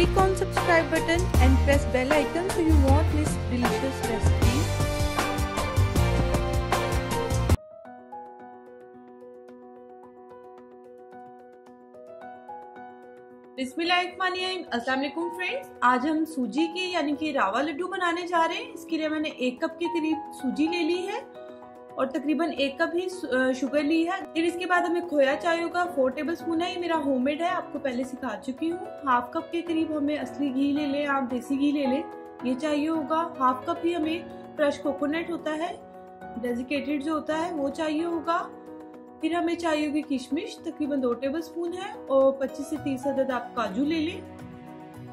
Click on subscribe button and press bell icon so you won't miss delicious recipes. बिस्मिल्लाहिर्रहमानिर्रहीम। अस्सलाम वालेकुम friends, आज हम सूजी के यानी कि रावा लड्डू बनाने जा रहे हैं। इसके लिए मैंने 1 कप के करीब सूजी ले ली है और तकरीबन 1 कप ही शुगर ली है। फिर इसके बाद हमें खोया चाहिए होगा 4 टेबल स्पून है। ये मेरा होममेड है, आपको पहले सिखा चुकी हूँ। हाफ कप के करीब हमें असली घी ले लें, आप देसी घी ले लें, ये चाहिए होगा। हाफ कप ही हमें फ्रेश कोकोनट होता है, डेजिकेटेड जो होता है वो चाहिए होगा। फिर हमें चाहिए होगी किशमिश, तकरीबन 2 टेबल स्पून है, और 25 से 30 अदद आप काजू ले लें।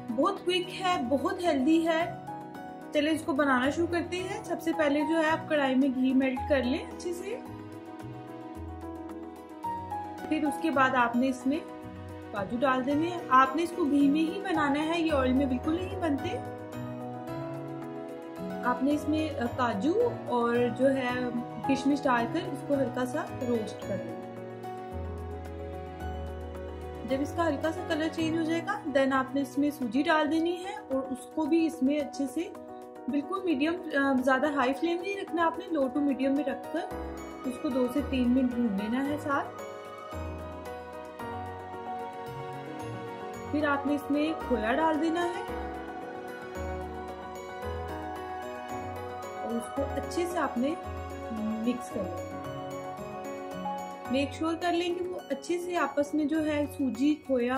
बहुत क्विक है, बहुत हेल्दी है। चलिए इसको बनाना शुरू करते हैं। सबसे पहले जो है आप कढ़ाई में घी मेल्ट कर लें अच्छे से। फिर उसके बाद आपने इसमें काजू डाल देने हैं। आपने इसको घी में ही बनाना है, ये ऑयल में बिल्कुल नहीं बनते। आपने इसमें काजू और जो है किशमिश डालकर इसको हल्का सा रोस्ट कर लें। जब इसका हल्का सा कलर चेंज हो जाएगा देन आपने इसमें सूजी डाल देनी है और उसको भी इसमें अच्छे से बिल्कुल मीडियम, ज्यादा हाई फ्लेम नहीं रखना, आपने लो टू मीडियम में रखकर उसको 2 से 3 मिनट भून लेना है साथ। फिर आपने इसमें खोया डाल देना है और उसको अच्छे से आपने मिक्स कर लेना। मेक श्योर कर लेंगे वो अच्छे से आपस में जो है सूजी, खोया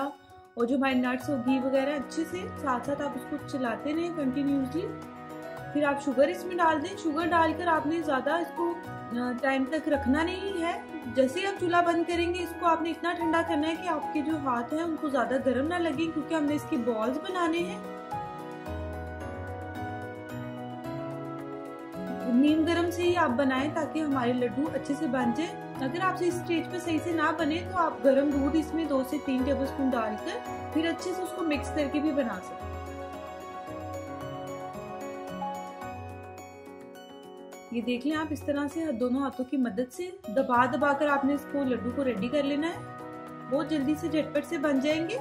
और जो हमारे नट्स और घी वगैरह अच्छे से साथ साथ आप उसको चलाते रहें कंटिन्यूसली। फिर आप शुगर इसमें डाल दें। शुगर डालकर आपने ज़्यादा इसको टाइम तक रखना नहीं है। जैसे ही आप चूल्हा बंद करेंगे इसको आपने इतना ठंडा करना है कि आपके जो हाथ हैं उनको ज़्यादा गर्म ना लगे, क्योंकि हमने इसके बॉल्स बनाने हैं। नीम गरम से ही आप बनाएं ताकि हमारे लड्डू अच्छे से बन जाए। अगर आपसे इस स्टेज पे सही से ना बने तो आप गरम दूध इसमें 2 से 3 टेबल स्पून डालकर फिर अच्छे से उसको मिक्स करके भी बना सकते हैं। ये देख लें आप, इस तरह से दोनों हाथों की मदद से दबा दबा कर आपने इसको लड्डू को रेडी कर लेना है। बहुत जल्दी से झटपट से बन जाएंगे।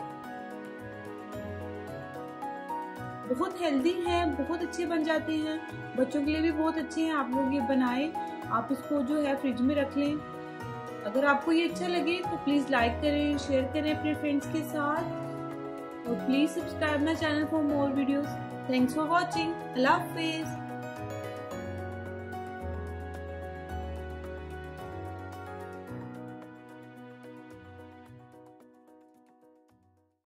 बहुत हेल्दी हैं, बहुत अच्छे बन जाते हैं, बच्चों के लिए भी बहुत अच्छे हैं। आप लोग ये बनाएं, आप इसको जो है फ्रिज में रख लें। अगर आपको ये अच्छा लगे तो प्लीज लाइक करें, शेयर करें अपने फ्रेंड्स के साथ, और please subscribe my channel for more videos. Thanks for watching. Allah Hafiz.